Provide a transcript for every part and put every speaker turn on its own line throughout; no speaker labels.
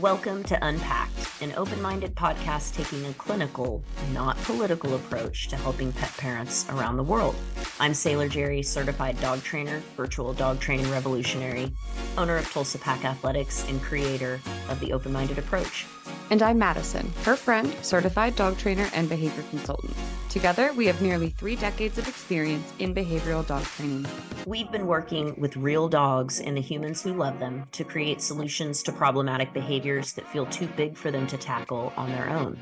Welcome to unPACKed, an open-minded podcast taking a clinical, not political approach to helping pet parents around the world. I'm Sailor Jerri, certified dog trainer, virtual dog training revolutionary, owner of Tulsa Pack Athletics, and creator of the open-minded approach.
And I'm Mattison, her friend, certified dog trainer and behavior consultant. Together, we have nearly 3 decades of experience in behavioral dog training.
We've been working with real dogs and the humans who love them to create solutions to problematic behaviors that feel too big for them to tackle on their own.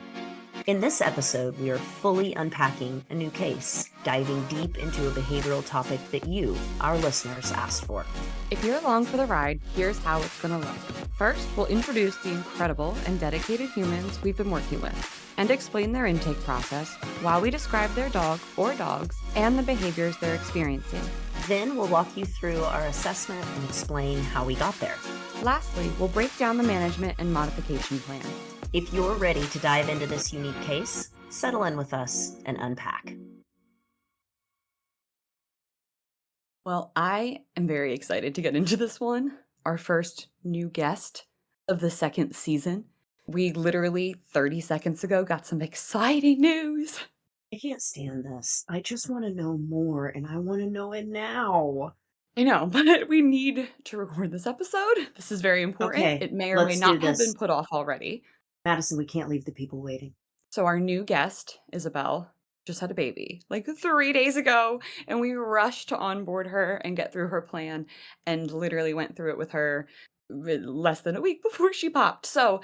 In this episode, we are fully unpacking a new case, diving deep into a behavioral topic that you, our listeners, asked for.
If you're along for the ride, here's how it's going to look. First, we'll introduce the incredible and dedicated humans we've been working with and explain their intake process while we describe their dog or dogs and the behaviors they're experiencing.
Then we'll walk you through our assessment and explain how we got there.
Lastly, we'll break down the management and modification plan.
If you're ready to dive into this unique case, settle in with us and unpack.
Well, I am very excited to get into this one. Our first new guest of the second season. We literally 30 seconds ago got some exciting news.
I can't stand this. I just want to know more, and I want to know it now.
I know, but we need to record this episode. This is very important.
Okay,
it may or may not have been put off already.
Mattison, we can't leave the people waiting.
So our new guest, Isabel, just had a baby like 3 days ago, and we rushed to onboard her and get through her plan and literally went through it with her less than a week before she popped. So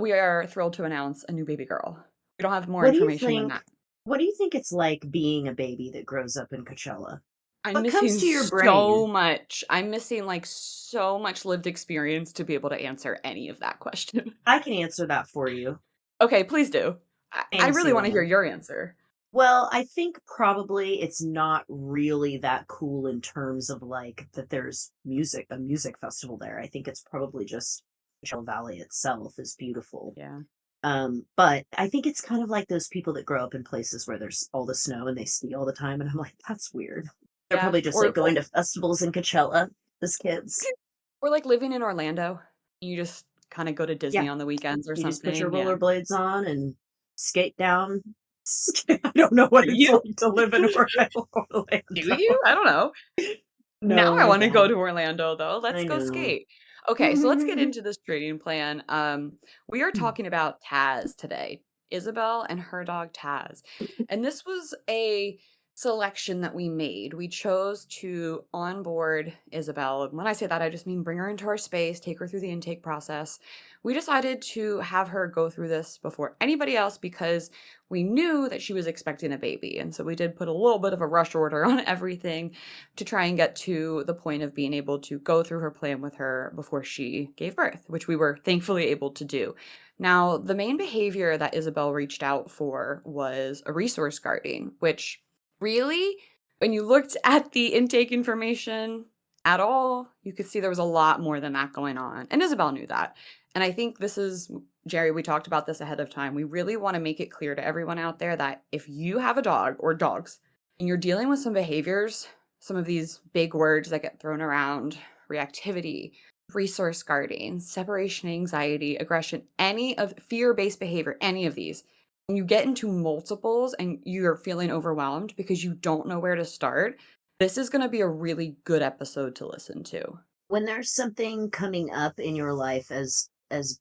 we are thrilled to announce a new baby girl. We don't have more information than that.
What do you think it's like being a baby that grows up in Coachella?
I'm missing so much. I'm missing so much lived experience to be able to answer any of that question.
I can answer that for you.
Okay, please do. I really want to hear your answer.
Well, I think probably it's not really that cool in terms of that there's a music festival there. I think it's probably just Coachella Valley itself is beautiful.
Yeah.
But I think it's kind of like those people that grow up in places where there's all the snow and they ski all the time. And I'm like, that's weird. They're probably just going to festivals in Coachella as kids.
Or living in Orlando. You just kind of go to Disney on the weekends or something.
Just put your rollerblades on and skate down. I don't know what it's like to live in Orlando.
Do you? I don't know. No, now I want to go to Orlando, though. Let's go skate. Okay, so let's get into this training plan. We are talking about Taz today. Isabel and her dog Taz. And this was a selection that we made. We chose to onboard Isabel. When I say that, I just mean bring her into our space, take her through the intake process. We decided to have her go through this before anybody else because we knew that she was expecting a baby. And so we did put a little bit of a rush order on everything to try and get to the point of being able to go through her plan with her before she gave birth, which we were thankfully able to do. Now, the main behavior that Isabel reached out for was a resource guarding, which really, when you looked at the intake information at all, you could see there was a lot more than that going on. And Isabel knew that. And I think this is, Jerri, we talked about this ahead of time. We really want to make it clear to everyone out there that if you have a dog or dogs and you're dealing with some behaviors, some of these big words that get thrown around, reactivity, resource guarding, separation anxiety, aggression, any of fear-based behavior, any of these, when you get into multiples and you're feeling overwhelmed because you don't know where to start, this is going to be a really good episode to listen to.
When there's something coming up in your life as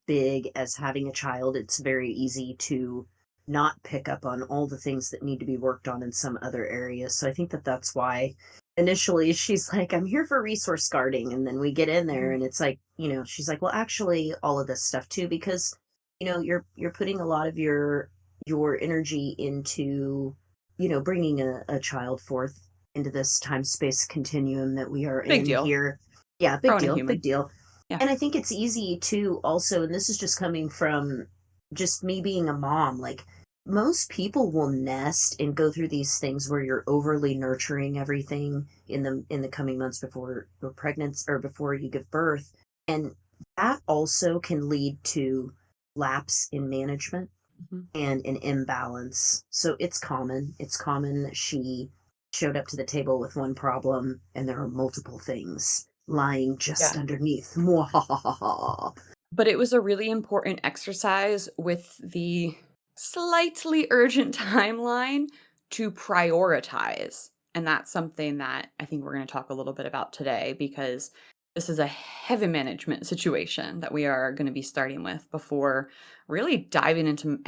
big as having a child, it's very easy to not pick up on all the things that need to be worked on in some other areas. So I think that's why initially she's like, I'm here for resource guarding. And then we get in there and it's like, she's like, well, actually all of this stuff too, because, you're putting a lot of your energy into, bringing a child forth into this time-space continuum that we are in here. Yeah, big deal. Yeah. And I think it's easy to also, and this is just coming from just me being a mom, most people will nest and go through these things where you're overly nurturing everything in the coming months before you're pregnant or before you give birth. And that also can lead to lapse in management and an imbalance. So it's common. It's common that she showed up to the table with one problem and there are multiple things lying just underneath.
but it was a really important exercise with the slightly urgent timeline to prioritize. And that's something that I think we're going to talk a little bit about today because this is a heavy management situation that we are going to be starting with before really diving into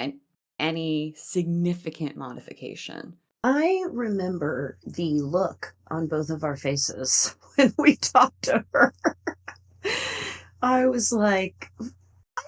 any significant modification.
I remember the look on both of our faces when we talked to her. I was like,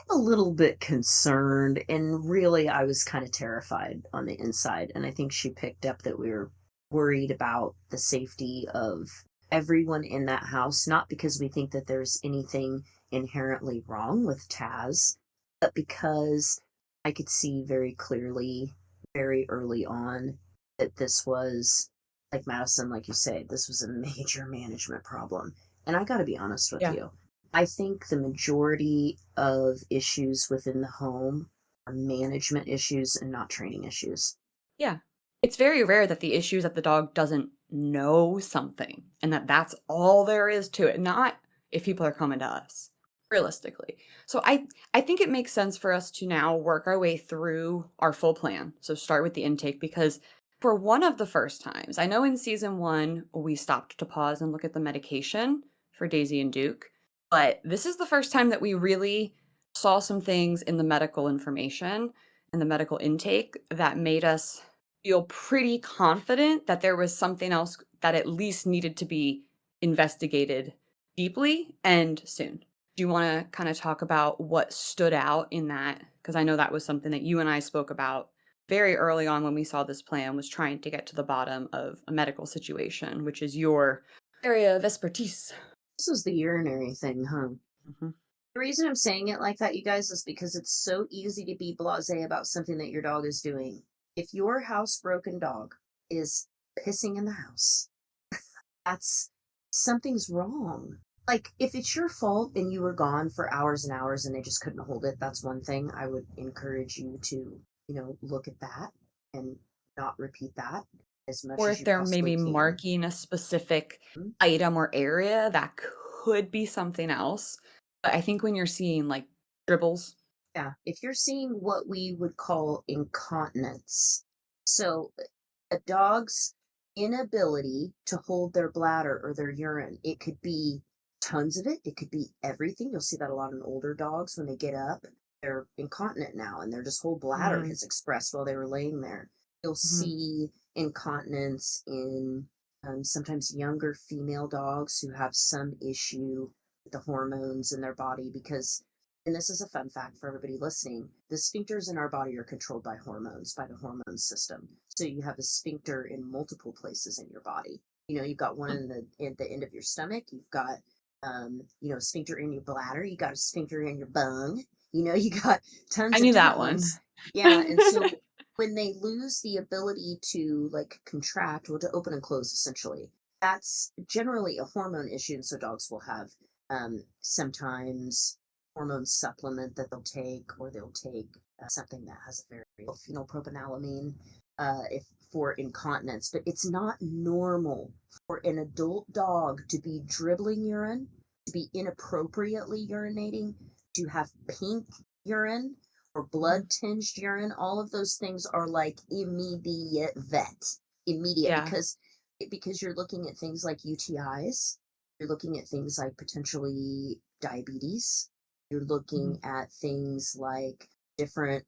a little bit concerned, and really I was kind of terrified on the inside. And I think she picked up that we were worried about the safety of everyone in that house, not because we think that there's anything inherently wrong with Taz, but because I could see very clearly, very early on, that this was, like Madison, like you say, this was a major management problem. And I got to be honest with
Yeah.
you. I think the majority of issues within the home are management issues and not training issues.
Yeah. It's very rare that the issue is that the dog doesn't know something and that that's all there is to it, not if people are coming to us, realistically. So I think it makes sense for us to now work our way through our full plan. So start with the intake because for one of the first times, I know in season 1 we stopped to pause and look at the medication for Daisy and Duke, but this is the first time that we really saw some things in the medical information and the medical intake that made us feel pretty confident that there was something else that at least needed to be investigated deeply and soon. Do you want to kind of talk about what stood out in that? Because I know that was something that you and I spoke about very early on when we saw this plan, was trying to get to the bottom of a medical situation, which is your area of expertise.
This was the urinary thing, huh?
Mhm.
The reason I'm saying it like that, you guys, is because it's so easy to be blasé about something that your dog is doing. If your housebroken dog is pissing in the house, that's something's wrong. Like, if it's your fault and you were gone for hours and hours and they just couldn't hold it, that's one thing. I would encourage you to, look at that and not repeat that as much
Or
as
if
you
they're
possibly
maybe
can.
marking a specific
Mhm.
item or area, that could be something else. But I think when you're seeing, like, dribbles.
Yeah, if you're seeing what we would call incontinence, so a dog's inability to hold their bladder or their urine, it could be tons of it, it could be everything. You'll see that a lot in older dogs when they get up, they're incontinent now and their just whole bladder
Mm,
has expressed while they were laying there. You'll
mhm.
see incontinence in sometimes younger female dogs who have some issue with the hormones in their body because, and this is a fun fact for everybody listening, the sphincters in our body are controlled by hormones, by the hormone system. So you have a sphincter in multiple places in your body. You've got one
Hmm.
at the end of your stomach. You've got, a sphincter in your bladder. You got a sphincter in your bung. You got
I
tons of
knew that
different
one.
ones. Yeah, and so when they lose the ability to like contract or to open and close, essentially, that's generally a hormone issue. And so dogs will have sometimes hormone supplement that they'll take, or they'll take something that has a very low phenylpropanylamine if for incontinence. But it's not normal for an adult dog to be dribbling urine, to be inappropriately urinating, to have pink urine or
Mhm.
blood tinged urine. All of those things are like immediate,
Yeah,
because you're looking at things like UTIs, you're looking at things like potentially diabetes, you're looking
mhm.
at things like different,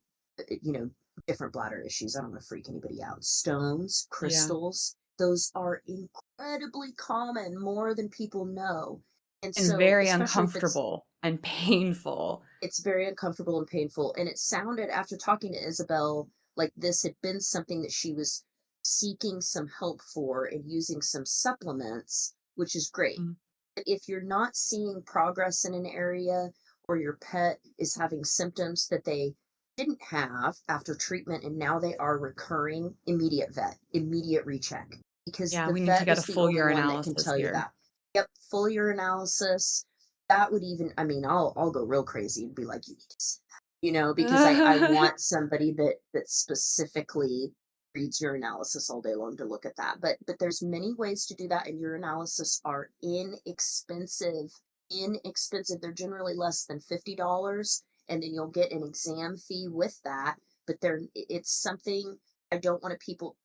you know, different bladder issues. I don't want to freak anybody out. Stones,
Yeah,
crystals, those are incredibly common, more than people know. And
and
so,
very
especially if
uncomfortable and painful.
it's very uncomfortable and painful. And it sounded, after talking to Isabel, like this had been something that she was seeking some help for and using some supplements, which is great.
Mhm.
But if you're not seeing progress in an area, or your pet is having symptoms that they didn't have after treatment and now they are recurring, immediate vet, immediate recheck, because
Yeah,
the
we need to
vet
get a
is the
full
only one that can
urinalysis
tell you
here.
that. Yep, full urinalysis. That would even, I mean, I'll go real crazy and be like, you need to see that, because I want somebody that specifically reads urinalysis all day long to look at that. But there's many ways to do that, and urinalysis are inexpensive inexpensive. They're generally less than $50, and then you'll get an exam fee with that. But it's something I don't want people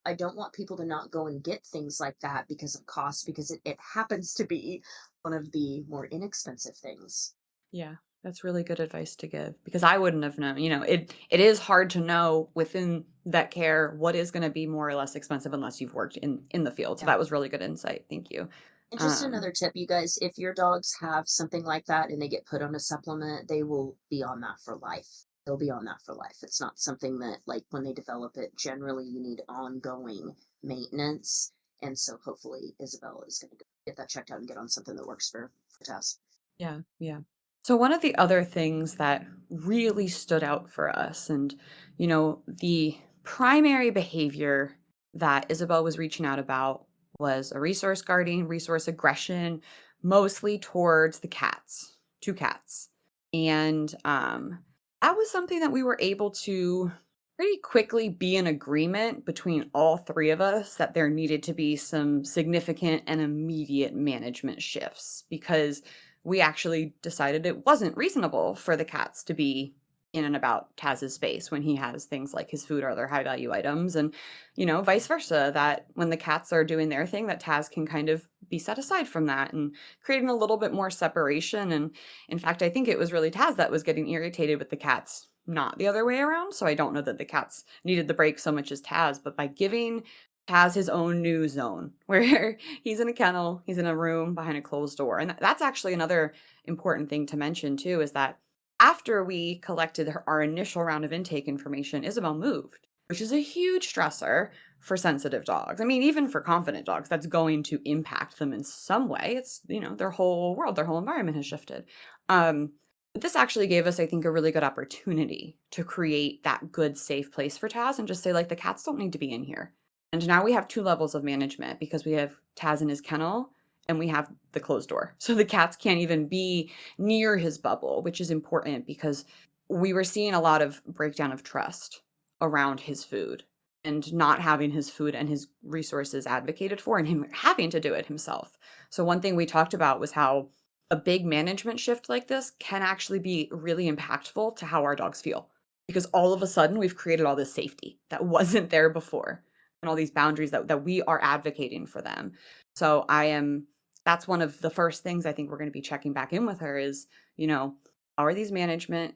to not go and get things like that because of cost, because it happens to be one of the more inexpensive things.
Yeah, that's really good advice to give because I wouldn't have known. It is hard to know within that care what is going to be more or less expensive unless you've worked in the field. So
Yeah.
that was really good insight. Thank you.
And just
Um,
another tip, you guys, if your dogs have something like that and they get put on a supplement, they will be on that for life. They'll be on that for life. It's not something that, like, when they develop it, generally you need ongoing maintenance. And so hopefully Isabel is going to get that checked out and get on something that works for Tess.
yeah, yeah. So one of the other things that really stood out for us, and the primary behavior that Isabel was reaching out about was a resource guarding, resource aggression, mostly towards the cats, two cats. And that was something that we were able to pretty quickly be in agreement between all three of us that there needed to be some significant and immediate management shifts because we actually decided it wasn't reasonable for the cats to be in and about Taz's space when he has things like his food or other high value items. And, vice versa, that when the cats are doing their thing, that Taz can kind of be set aside from that and creating a little bit more separation. And in fact, I think it was really Taz that was getting irritated with the cats, not the other way around. So I don't know that the cats needed the break so much as Taz, but by giving Taz his own new zone where he's in a kennel, he's in a room behind a closed door. And that's actually another important thing to mention too, is that after we collected our initial round of intake information, Isabel moved, which is a huge stressor for sensitive dogs. I mean, even for confident dogs, that's going to impact them in some way. It's, their whole world, their whole environment has shifted. But this actually gave us, I think, a really good opportunity to create that good, safe place for Taz and just say, like, the cats don't need to be in here. And now we have two levels of management because we have Taz in his kennel and we have the closed door. So the cats can't even be near his bubble, which is important because we were seeing a lot of breakdown of trust around his food and not having his food and his resources advocated for and him having to do it himself. So one thing we talked about was how a big management shift like this can actually be really impactful to how our dogs feel because all of a sudden we've created all this safety that wasn't there before and all these boundaries that we are advocating for them. So that's one of the first things I think we're going to be checking back in with her is, how are these management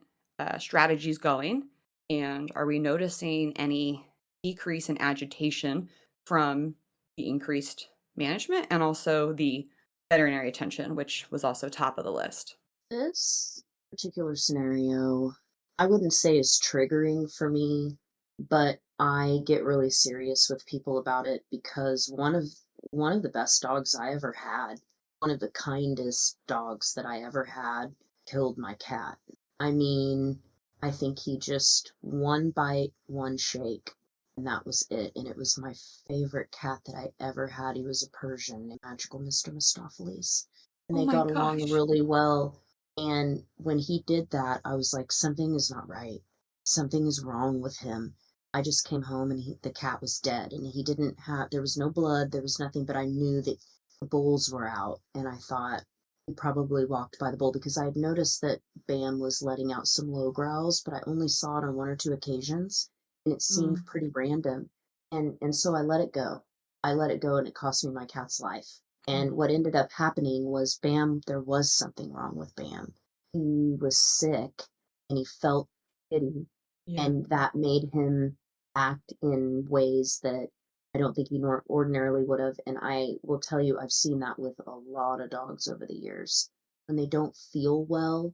strategies going? And are we noticing any decrease in agitation from the increased management and also the veterinary attention, which was also top of the list?
This particular scenario, I wouldn't say is triggering for me, but I get really serious with people about it because one of the best dogs I ever had, one of the kindest dogs that I ever had, killed my cat. I mean, I think he just one bite, one shake, and that was it. And it was my favorite cat that I ever had. He was a Persian named Magical Mr. Mistopheles. And
Oh
they
my
got along
gosh.
really well. And when he did that, I was like, something is not right. Something is wrong with him. I just came home and the cat was dead and he didn't have, there was no blood, there was nothing, but I knew that the bulls were out. And I thought he probably walked by the bull because I had noticed that Bam was letting out some low growls, but I only saw it on one or two occasions and it seemed
Mm,
pretty random. And so I let it go. I let it go and it cost me my cat's life. And
mm,
what ended up happening was Bam, there was something wrong with Bam. He was sick and he felt pity,
yeah.
and that made him act in ways that I don't think he ordinarily would have. And I will tell you, I've seen that with a lot of dogs over the years. When they don't feel well,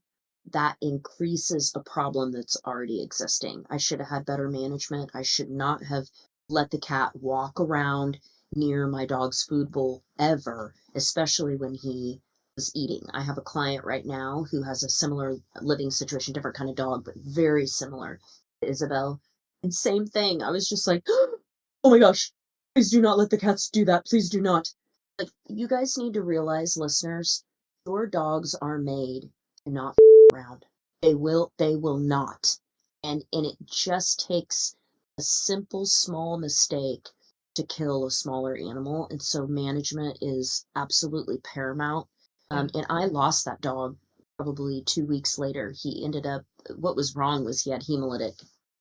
that increases a problem that's already existing. I should have had better management. I should not have let the cat walk around near my dog's food bowl ever, especially when he was eating. I have a client right now who has a similar living situation, different kind of dog, but very similar to Isabel. And same thing. I was just like, oh my gosh, please do not let the cats do that. Please do not. Like, you guys need to realize, listeners, your dogs are made to not around. They will not. And it just takes a simple small mistake to kill a smaller animal. And so management is absolutely paramount.
Yeah.
And I lost that dog probably 2 weeks later. He ended up what was wrong was he had hemolytic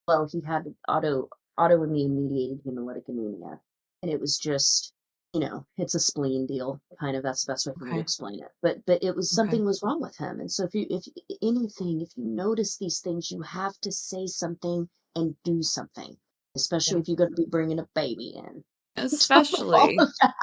well, he had autoimmune mediated hemolytic anemia, and it was just, it's a spleen deal, kind of, that's the best way for me to
Okay.
explain it. But it was
Okay.
something was wrong with him, and so if you notice these things, you have to say something and do something, especially
Yeah.
if you're gonna be bringing a baby in. On top of all
Especially
of that.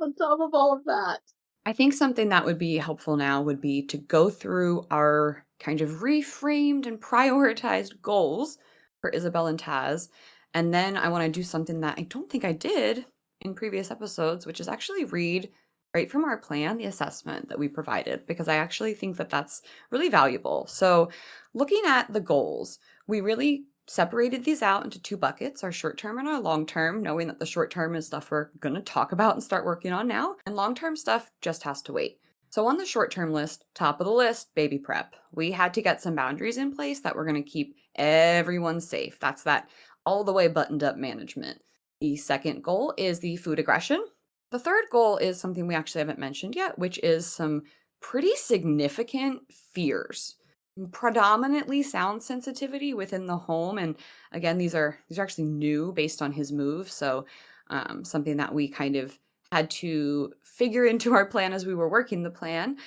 On top of all of that.
I think something that would be helpful now would be to go through our kind of reframed and prioritized goals for Isabel and Taz. And then I want to do something that I don't think I did in previous episodes, which is actually read right from our plan the assessment that we provided, because I actually think that that's really valuable. So, looking at the goals, we really separated these out into two buckets, our short term and our long term, knowing that the short term is stuff we're going to talk about and start working on now, and long term stuff just has to wait. So, on the short term list, top of the list, baby prep. We had to get some boundaries in place that we're going to keep everyone safe. That's that all the way buttoned up management. The second goal is the food aggression. The third goal is something we actually haven't mentioned yet, which is some pretty significant fears, predominantly sound sensitivity within the home. And again, these are actually new based on his move, so something that we kind of had to figure into our plan as we were working the plan.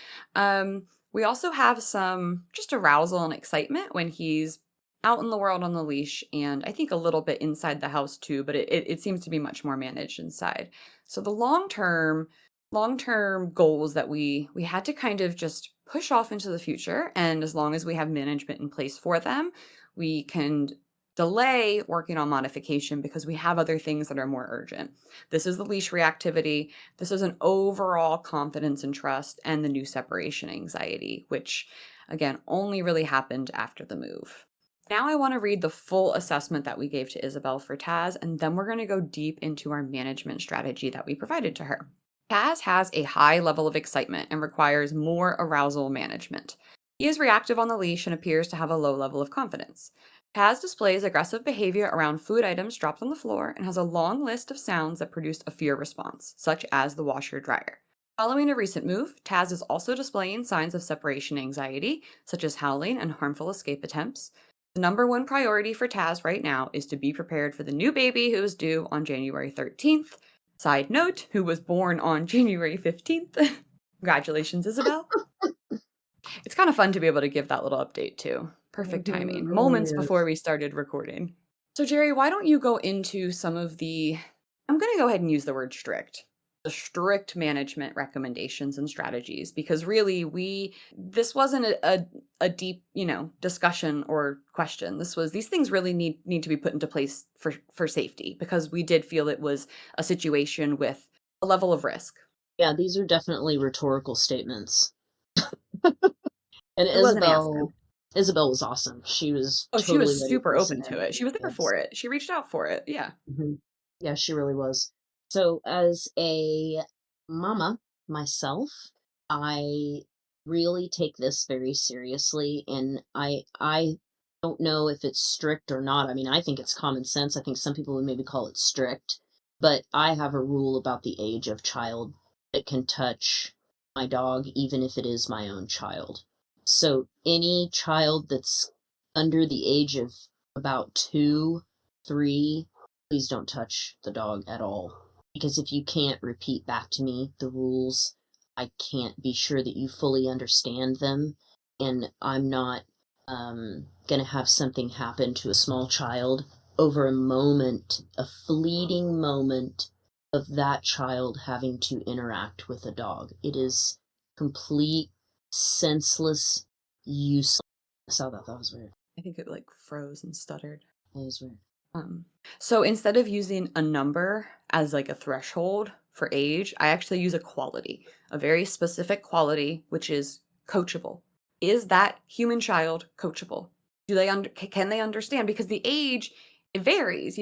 We also have some just arousal and excitement when he's out in the world on the leash, and I think a little bit inside the house too, but it seems to be much more managed inside. So the long-term goals that we had to kind of just push off into the future, and as long as we have management in place for them, we can delay working on modification because we have other things that are more urgent. This is the leash reactivity. This is an overall confidence and trust, and the new separation anxiety, which again only really happened after the move. Now I want to read the full assessment that we gave to Isabel for Taz, and then we're going to go deep into our management strategy that we provided to her. Taz has a high level of excitement and requires more arousal management. He is reactive on the leash and appears to have a low level of confidence. Taz displays aggressive behavior around food items dropped on the floor and has a long list of sounds that produce a fear response, such as the washer dryer. Following a recent move, Taz is also displaying signs of separation anxiety, such as howling and harmful escape attempts. The number one priority for Taz right now is to be prepared for the new baby who is due on January 13th. Side note, who was born on January 15th. Congratulations, Isabel. It's kind of fun to be able to give that little update too. Perfect
Mhm,
timing.
it really
Moments before
is.
we started recording. So, Jerri, why don't you go into some of I'm going to go ahead and use the word strict. The strict management recommendations and strategies, because really this wasn't a deep, discussion or question. These things really need to be put into place for safety, because we did feel it was a situation with a level of risk.
Yeah, these are definitely rhetorical statements. And
It wasn't asking.
Isabel was awesome. She was
Oh, she
totally
was
ready to
super
listen
open
to
to it. She was there
yes.
for it. She reached out for it. Yeah.
Mhm. Yeah, she really was. So as a mama myself, I really take this very seriously, and I don't know if it's strict or not. I mean, I think it's common sense. I think some people would maybe call it strict, but I have a rule about the age of child that can touch my dog, even if it is my own child. So any child that's under the age of about 2, 3, please don't touch the dog at all. Because if you can't repeat back to me the rules, I can't be sure that you fully understand them. And I'm not going to have something happen to a small child over a moment, a fleeting moment of that child having to interact with a dog. It is complete, senseless, useless. I saw that. That was weird.
I think it like froze and stuttered.
That was weird.
So instead of using a number as like a threshold for age, I actually use a quality, a very specific quality, which is coachable. Is that human child coachable? Can they understand? Because the age, it varies.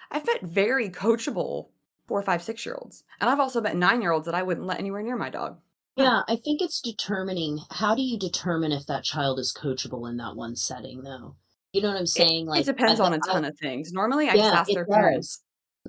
I've met very coachable 4, 5, 6-year-olds, and I've also met 9-year-olds that I wouldn't let anywhere near my dog. Yeah.
Yeah, I think it's determining how do you determine if that child is coachable in that one setting, though? You know what I'm saying?
It
Like,
depends on a ton of things. Normally, I just
yeah,
ask
it
their
does.
parents.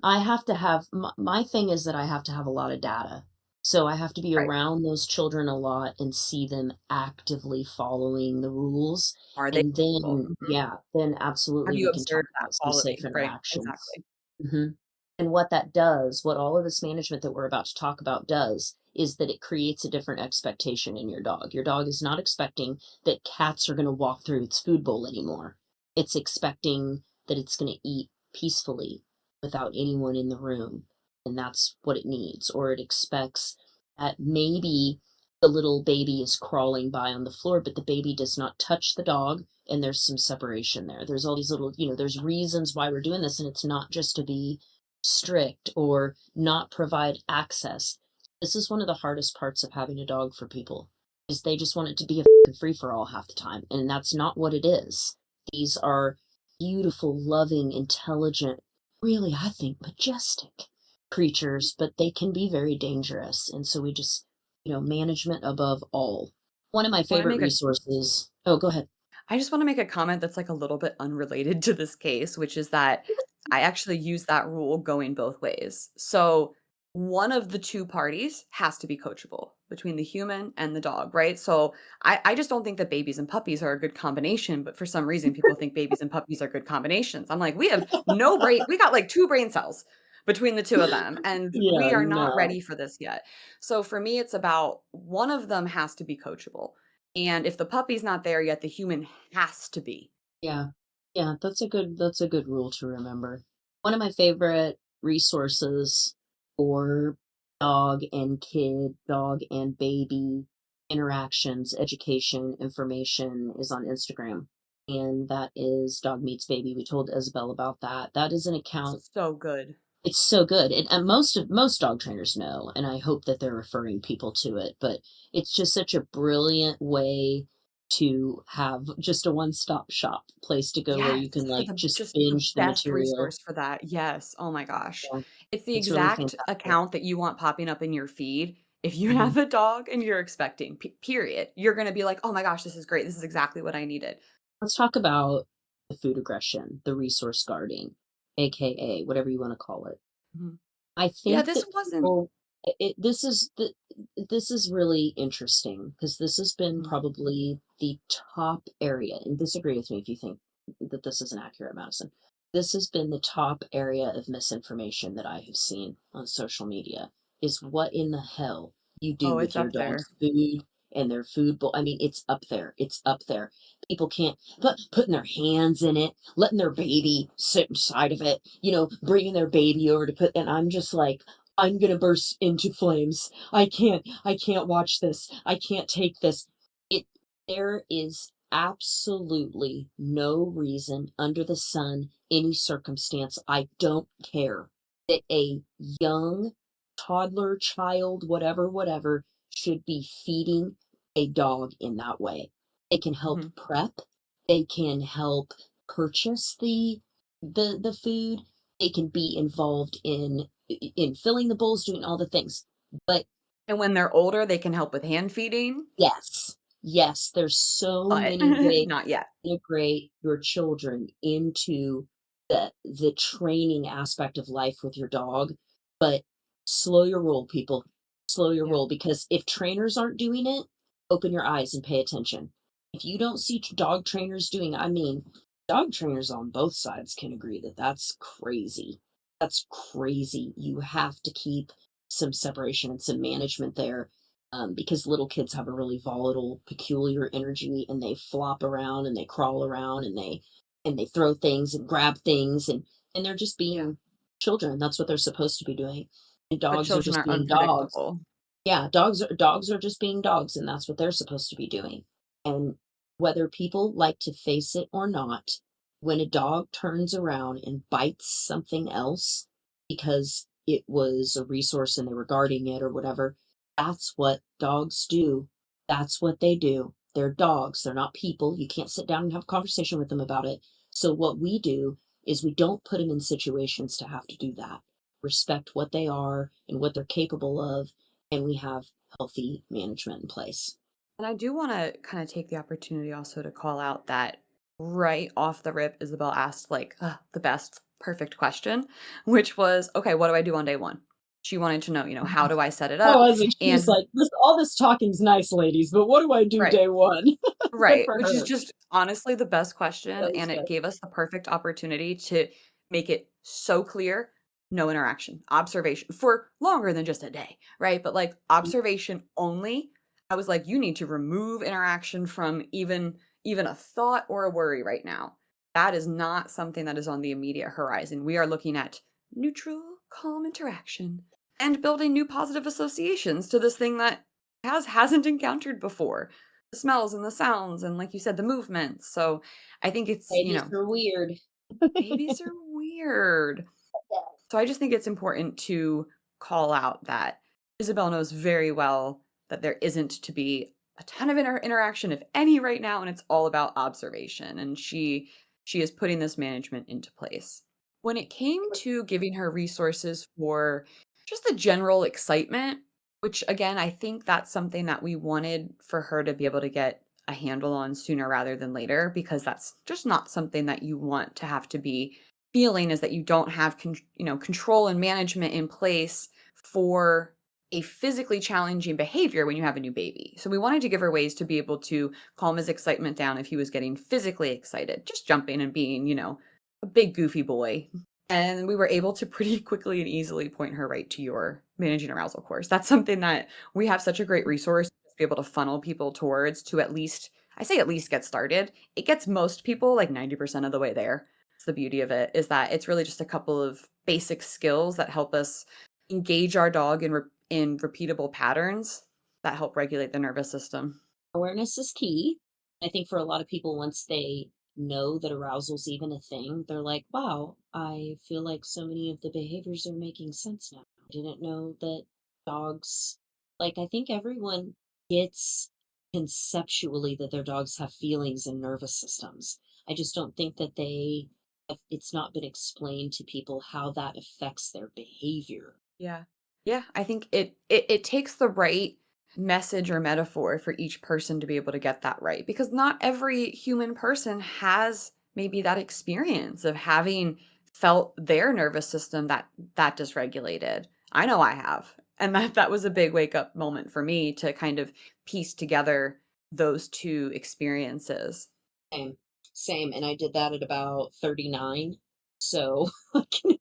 I have to have, my thing is that I have to have a lot of data. So I have to be
Right.
around those children a lot and see them actively following the rules,
Are they
and
comfortable?
then
Mhm.
yeah, then
Have
absolutely
you
we can talk
observed that
about some safe
quality? Right,
interactions.
exactly.
Mhm. And what that does, what all of this management that we're about to talk about does, is that it creates a different expectation in your dog. Your dog is not expecting that cats are gonna walk through its food bowl anymore. It's expecting that it's gonna eat peacefully without anyone in the room, and that's what it needs. Or it expects that maybe the little baby is crawling by on the floor, but the baby does not touch the dog, and there's some separation there. There's all these little, there's reasons why we're doing this, and it's not just to be strict or not provide access. This is one of the hardest parts of having a dog for people, is they just want it to be a free for all half the time, and that's not what it is. These are beautiful, loving, intelligent, really, I think, majestic creatures, but they can be very dangerous. And so we just, management above all. One of my
Wanna
favorite
make a
resources. Oh, go ahead.
I just wanna make a comment that's, like, a little bit unrelated to this case, which is that I actually use that rule going both ways. So, one of the 2 parties has to be coachable between the human and the dog, right? So, I just don't think that babies and puppies are a good combination, but for some reason, people think babies and puppies are good combinations. I'm like, we got, like, 2 brain cells between the 2 of them, and
Yeah,
we are not
no.
ready for this yet. So, for me, it's about one of them has to be coachable. And if the puppy's not there yet, the human has to be.
Yeah. Yeah, that's a good rule to remember. One of my favorite resources for dog and kid, dog and baby interactions, education, information is on Instagram. And that is Dog Meets Baby. We told Isabel about that. That is an account.
So good.
It's so good, and most dog trainers know, and I hope that they're referring people to it, but it's just such a brilliant way to have just a one-stop shop place to go where
Yes,
you can,
for
like,
the
just
just the
binge the
best
material.
resource for that. Yes. Oh my gosh.
Yeah,
It's the
it's really
exact
fantastic.
account that you want popping up in your feed if you
Mhm.
have a dog and you're expecting, period. You're gonna be like, "Oh my gosh, this is great. This is exactly what I needed."
Let's talk about the food aggression, the resource guarding, AKA whatever you wanna call it.
Mhm.
I
Yeah,
think
this
that
wasn't
people this is really interesting because this has been
Mhm.
probably the top area, and disagree with me if you think that this isn't accurate, Madison. This has been the top area of misinformation that I have seen on social media, is what in the hell you do
Oh,
with
it's
your
up there.
dog's food and their food bowl. I mean, it's up there. It's up there. People can't putting their hands in it, letting their baby sit inside of it, bringing their baby over to put, and I'm just like, I'm gonna burst into flames. I can't watch this. I can't take this. It There is absolutely no reason under the sun, any circumstance, I don't care, that a young toddler, child, whatever, whatever, should be feeding a dog in that way. They can help
Mhm.
prep, they can help purchase the food, they can be involved in filling the bowls, doing all the things. But
And when they're older, they can help with hand feeding,
yes, yes, there's so
but
many ways
not yet.
to integrate your children into the training aspect of life with your dog. But slow your roll, people. Slow your
Yeah.
roll, because if trainers aren't doing it, open your eyes and pay attention. If you don't see dog trainers doing, I mean, dog trainers on both sides can agree that that's crazy. That's crazy. You have to keep some separation and some management there, because little kids have a really volatile, peculiar energy, and they flop around and they crawl around and they throw things and grab things, and they're just
Yeah.
being children. That's what they're supposed to be doing. And
But
dogs are
children
just
are
being dogs.
unpredictable.
Yeah, dogs are just being dogs, and that's what they're supposed to be doing. And whether people like to face it or not, when a dog turns around and bites something else because it was a resource and they were guarding it or whatever, that's what dogs do. That's what they do. They're dogs. They're not people. You can't sit down and have a conversation with them about it. So what we do is we don't put them in situations to have to do that. Respect what they are and what they're capable of, and we have healthy management in place.
And I do wanna kinda take the opportunity also to call out that right off the rip, Isabel asked, like, the best perfect question, which was, "Okay, what do I do on day 1?" She wanted to know, how do I set it
How
up?
was it? She was
And
like, "This all this talking's nice, ladies, but what do I do
right.
day 1?" Good
Right,
for
which is
her.
just honestly the best question,
That was
and it
good.
gave us the perfect opportunity to make it so clear, no interaction, observation for longer than just a day, right? But like observation only. I was like, you need to remove interaction from even a thought or a worry right now. That is not something that is on the immediate horizon. We are looking at neutral, calm interaction and building new positive associations to this thing that hasn't encountered before, the smells and the sounds and like you said, the movements. So I think it's,
Babies are weird.
babies are weird. So I just think it's important to call out that Isabel knows very well that there isn't to be a ton of interaction, if any, right now, and it's all about observation. And she is putting this management into place. When it came to giving her resources for just the general excitement, which again, I think that's something that we wanted for her to be able to get a handle on sooner rather than later, because that's just not something that you want to have to be feeling, is that you don't have control and management in place for a physically challenging behavior when you have a new baby. So we wanted to give her ways to be able to calm his excitement down if he was getting physically excited, just jumping and being, a big goofy boy. And we were able to pretty quickly and easily point her right to your managing arousal course. That's something that we have such a great resource to be able to funnel people towards, to at least, I say at least, get started. It gets most people like 90% of the way there. It's the beauty of it, is that it's really just a couple of basic skills that help us engage our dog in repeatable patterns that help regulate the nervous system.
Awareness is key. I think for a lot of people, once they know that arousal's even a thing, they're like, wow, I feel like so many of the behaviors are making sense now. I didn't know that dogs, like, I think everyone gets conceptually that their dogs have feelings and nervous systems. I just don't think that it's not been explained to people how that affects their behavior.
Yeah. Yeah, I think it takes the right message or metaphor for each person to be able to get that right, because not every human person has maybe that experience of having felt their nervous system that dysregulated. I know I have. And that was a big wake up moment for me to kind of piece together those two experiences.
Same, same, and I did that at about 39, so I can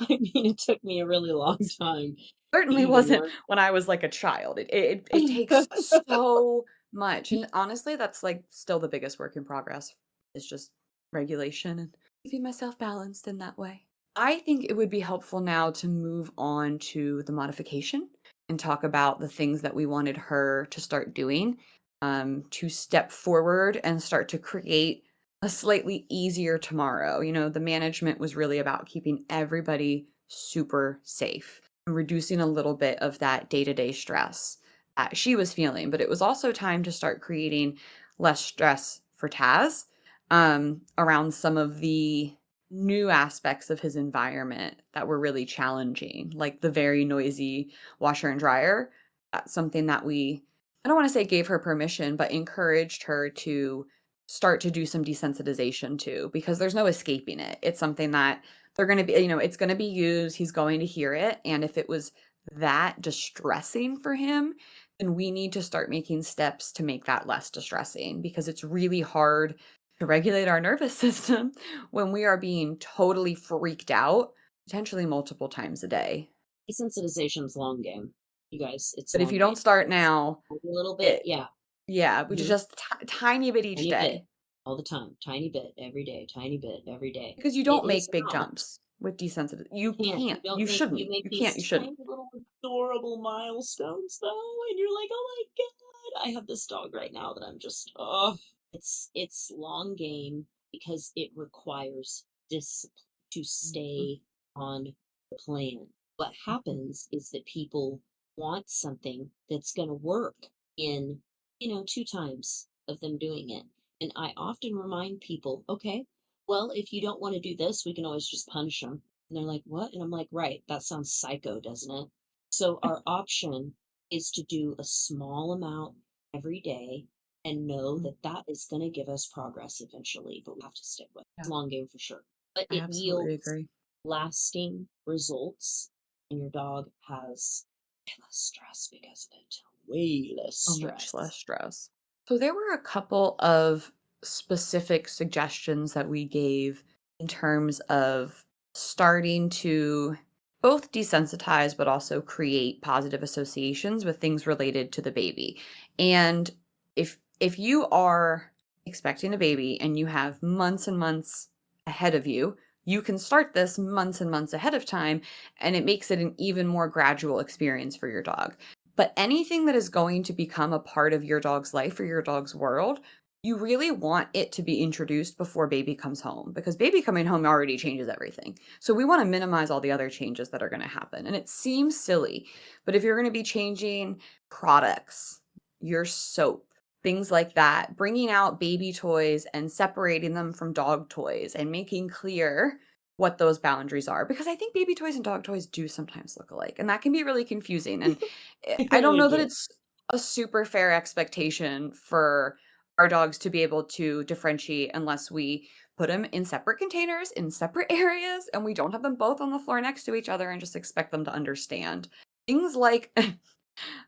I mean, it took me a really long time to
Certainly
even
wasn't
learn.
when I was, like, a child. It takes so much, and honestly, that's, like, still the biggest work in progress, is just regulation and keeping myself balanced in that way. I think it would be helpful now to move on to the modification and talk about the things that we wanted her to start doing, to step forward and start to create a slightly easier tomorrow. The management was really about keeping everybody super safe, reducing a little bit of that day-to-day stress that she was feeling, but it was also time to start creating less stress for Taz, around some of the new aspects of his environment that were really challenging, like the very noisy washer and dryer. That's something that I don't want to say gave her permission, but encouraged her to start to do some desensitization too, because there's no escaping it. It's something that they're going to be, it's going to be used. He's going to hear it. And if it was that distressing for him, then we need to start making steps to make that less distressing, because it's really hard to regulate our nervous system when we are being totally freaked out, potentially multiple times a day.
Desensitization's long game, you guys, it's
But if
long
you
game.
don't start now,
A little bit,
it,
yeah.
yeah, which is
Mhm.
just tiny bit each
Tiny bit,
day,
all the time, tiny bit every day, tiny bit every day.
because you
It
don't
is
make big
not.
jumps with desensitization.
You
You
can't, you
can't.
don't
You
make you
shouldn't.
make
You can't. You
these
shouldn't.
tiny little adorable milestones though, and you're like, "Oh my god." I have this dog right now that I'm just, oh, it's long game because it requires discipline to
Mhm,
stay on the plan. What
mhm.
happens is that people want something that's going to work in, 2 times of them doing it. And I often remind people, "Okay, well, if you don't want to do this, we can always just punish them." And they're like, what? And I'm like, right, that sounds psycho, doesn't it? So our option is to do a small amount every day and know
Mhm.
that that is going to give us progress eventually, but we have to stick with it. It's
Yeah,
a long game for sure. But
I
it
absolutely
yields
agree.
lasting results. and your dog has way less stress because of it. Way less
So much less
stress.
stress. So there were a couple of specific suggestions that we gave in terms of starting to both desensitize but also create positive associations with things related to the baby. And if you are expecting a baby and you have months and months ahead of you, you can start this months and months ahead of time, and it makes it an even more gradual experience for your dog. But anything that is going to become a part of your dog's life or your dog's world, you really want it to be introduced before baby comes home, because baby coming home already changes everything. So we want to minimize all the other changes that are going to happen. And it seems silly, but if you're going to be changing products, your soap, things like that, bringing out baby toys and separating them from dog toys and making clear what those boundaries are, because I think baby toys and dog toys do sometimes look alike, and that can be really confusing. And
They
I don't
really
know that
do.
it's a super fair expectation for our dogs to be able to differentiate unless we put them in separate containers in separate areas and we don't have them both on the floor next to each other and just expect them to understand things like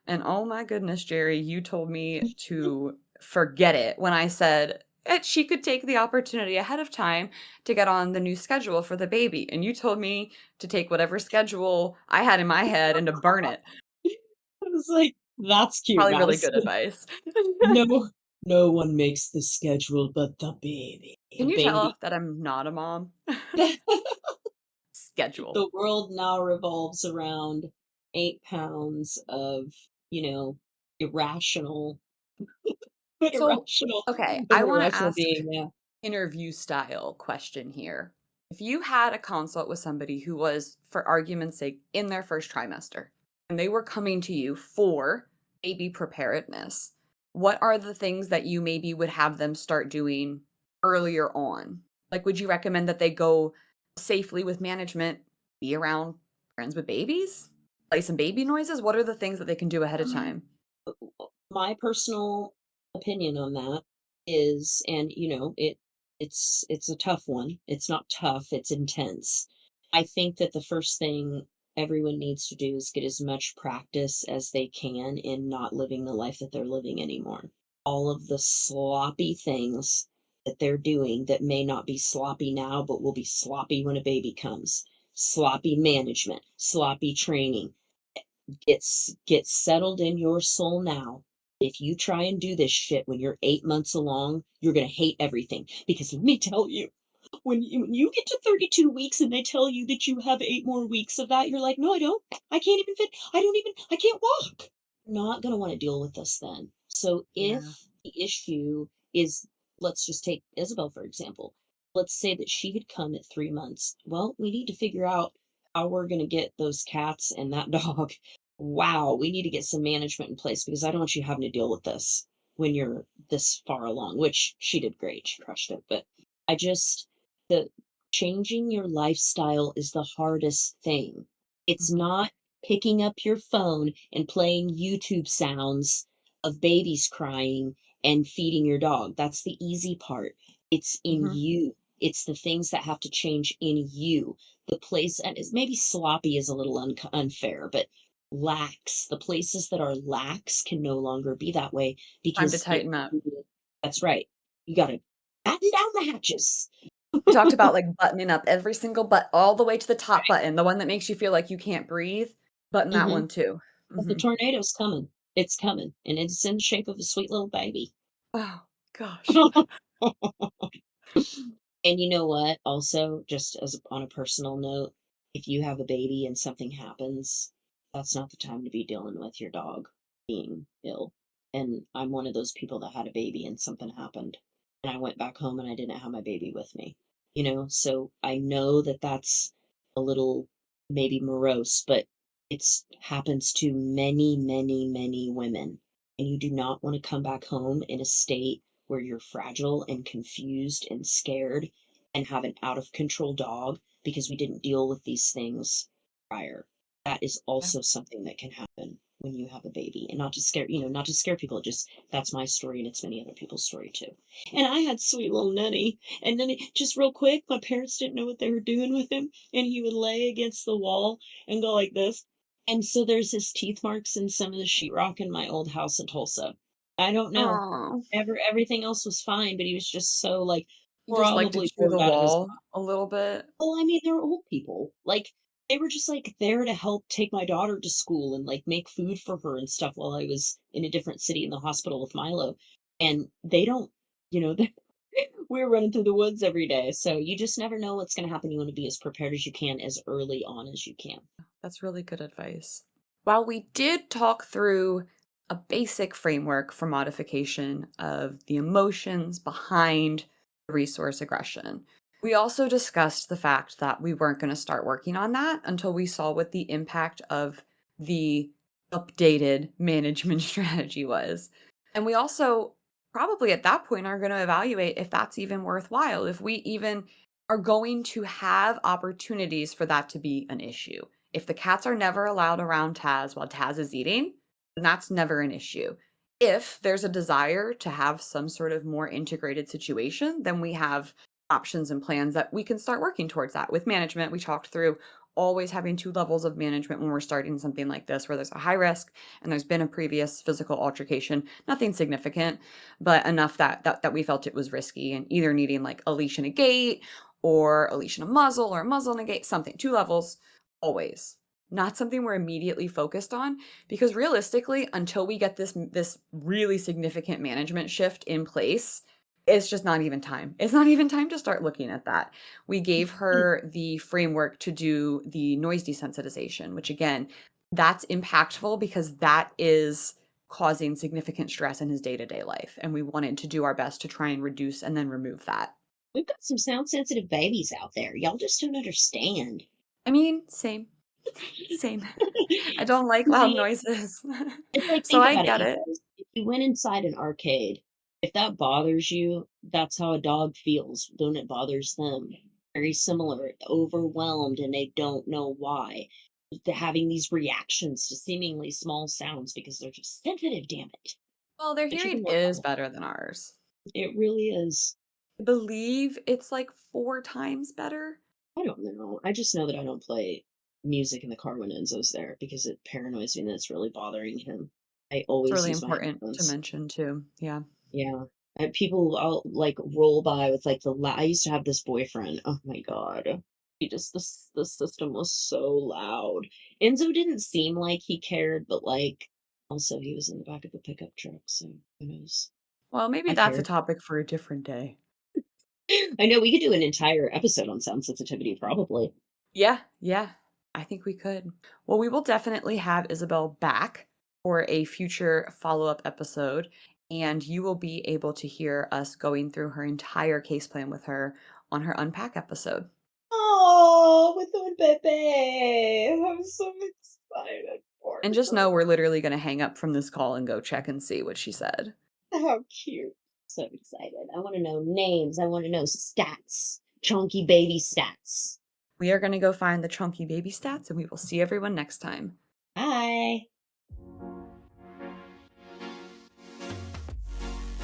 and oh my goodness, Jerri, you told me to forget it when I said that she could take the opportunity ahead of time to get on the new schedule for the baby. And you told me to take whatever schedule I had in my head and to burn it.
I was like, that's cute,
Probably really good
Madison.
advice.
No, no one makes the schedule but the baby.
Can you
Baby.
tell that I'm not a mom? Schedule.
The world now revolves around 8 pounds of, irrational,
So,
irrational,
okay,
an
I want to
irrational
ask
being. Yeah.
interview style question here. If you had a consult with somebody who was, for argument's sake, in their first trimester and they were coming to you for baby preparedness, what are the things that you maybe would have them start doing earlier on? Like, would you recommend that they go safely with management, be around friends with babies, play some baby noises? What are the things that they can do ahead of
Um,
time?
my personal opinion on that is, and it's a tough one. It's not tough, it's intense. I think that the first thing everyone needs to do is get as much practice as they can in not living the life that they're living anymore. All of the sloppy things that they're doing that may not be sloppy now but will be sloppy when a baby comes. Sloppy management, sloppy training, get settled in your soul now. If you try and do this shit when you're 8 months along, you're gonna hate everything. Because let me tell you, when you get to 32 weeks and they tell you that you have 8 more weeks of that, you're like, no, I don't. I can't even fit. I can't walk. You're not gonna want to deal with this then. So if
Yeah.
the issue is, let's just take Isabel for example. Let's say that she had come at 3 months. Well, we need to figure out how we're gonna get those cats and that dog. Wow, we need to get some management in place because I don't want you having to deal with this when you're this far along, which she did great. She crushed it. But I just, the changing your lifestyle is the hardest thing. It's
Hmm.
not picking up your phone and playing YouTube sounds of babies crying and feeding your dog. That's the easy part. It's in
Hmm.
you. It's the things that have to change in you. The place, and it's maybe sloppy is a little unfair, but lax. The places that are lax can no longer be that way
Time to
because it.
tighten up.
That's right. You got to batten down the hatches.
We talked about, like, buttoning up every single all the way to the top button, the one that makes you feel like you can't breathe, button that
Mhm.
one too.
But the
Mhm.
tornado's coming. It's coming, and it's in the shape of a sweet little baby.
Oh, gosh.
And you know what? Also, just as on a personal note, if you have a baby and something happens, that's not the time to be dealing with your dog being ill. And I'm one of those people that had a baby and something happened. And I went back home and I didn't have my baby with me. So I know that that's a little maybe morose, but it's happens to many, many, many women. And you do not want to come back home in a state where you're fragile and confused and scared and have an out of control dog because we didn't deal with these things prior. That is
Yeah.
also something that can happen when you have a baby, and not to scare people. Just that's my story, and it's many other people's story too. And I had sweet little Nunny, and then just real quick, my parents didn't know what they were doing with him, and he would lay against the wall and go like this. And so there's his teeth marks in some of the sheetrock in my old house in Tulsa. I don't know.
Oh,
Everything else was fine, but he was just so like
you just like to
probably
chew
bored
the
out of his.
wall a little bit.
Well, I mean, they're old people. Like, they were just, like, there to help take my daughter to school and, like, make food for her and stuff while I was in a different city in the hospital with Milo. And they don't, they we're running through the woods every day. So you just never know what's gonna happen. You wanna be as prepared as you can, as early on as you can.
That's really good advice. While we did talk through a basic framework for modification of the emotions behind resource aggression, we also discussed the fact that we weren't going to start working on that until we saw what the impact of the updated management strategy was. And we also probably at that point are going to evaluate if that's even worthwhile, if we even are going to have opportunities for that to be an issue. If the cats are never allowed around Taz while Taz is eating, then that's never an issue. If there's a desire to have some sort of more integrated situation, then we have options and plans that we can start working towards that. With management, we talked through always having 2 levels of management when we're starting something like this, where there's a high risk and there's been a previous physical altercation, nothing significant, but enough that we felt it was risky and either needing like a leash and a gate or a leash and a muzzle or a muzzle and a gate, something, 2 levels, always. Not something we're immediately focused on, because realistically, until we get this really significant management shift in place, it's just not even time. It's not even time to start looking at that. We gave her the framework to do the noise desensitization, which again, that's impactful because that is causing significant stress in his day-to-day life. And we wanted to do our best to try and reduce and then remove that.
We've got some sound sensitive babies out there. Y'all just don't understand.
I mean, same. Same. I don't like loud noises.
It's like,
So
think
I
about it,
get
you
it.
guys. If you went inside an arcade, if that bothers you, that's how a dog feels when it bothers them. Very similar, overwhelmed, and they don't know why. They're having these reactions to seemingly small sounds because they're just sensitive, damn it.
Well, their
But you
hearing
can work on
is
it.
better than ours.
It really is.
I believe it's like 4 times better.
I don't know. I just know that I don't play music in the car when Enzo's there because it paranoids me that it's really bothering him. I
It's
always
really
use my
important to
headphones.
mention too. Yeah.
Yeah. People I'll like roll by with like I used to have this boyfriend. Oh my God. He just the system was so loud. Enzo didn't seem like he cared, but like also he was in the back of a pickup truck, so who knows?
Well, maybe
I
that's a
cared.
topic for a different day.
I know we could do an entire episode on sound sensitivity, probably.
Yeah, yeah. I think we could. Well, we will definitely have Isabel back for a future follow-up episode, and you will be able to hear us going through her entire case plan with her on her unpack episode.
Oh, with the baby. I'm so excited for
And just know
her.
we're literally going to hang up from this call and go check and see what she said.
How cute. So excited. I want to know names. I want to know stats. Chunky baby stats.
We are going to go find the chunky baby stats, and we will see everyone next time.
Bye.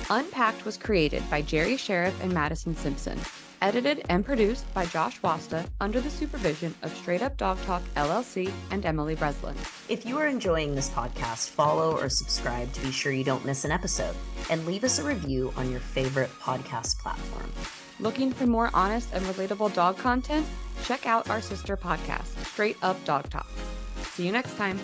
Unpacked was created by Jerri Scherff and Mattison Skoog-Simpson, edited and produced by Josh Wasta under the supervision of Straight Up Dog Talk LLC and Emily Breslin.
If you are enjoying this podcast, follow or subscribe to be sure you don't miss an episode, and leave us a review on your favorite podcast platform.
Looking for more honest and relatable dog content? Check out our sister podcast, Straight Up Dog Talk. See you next time.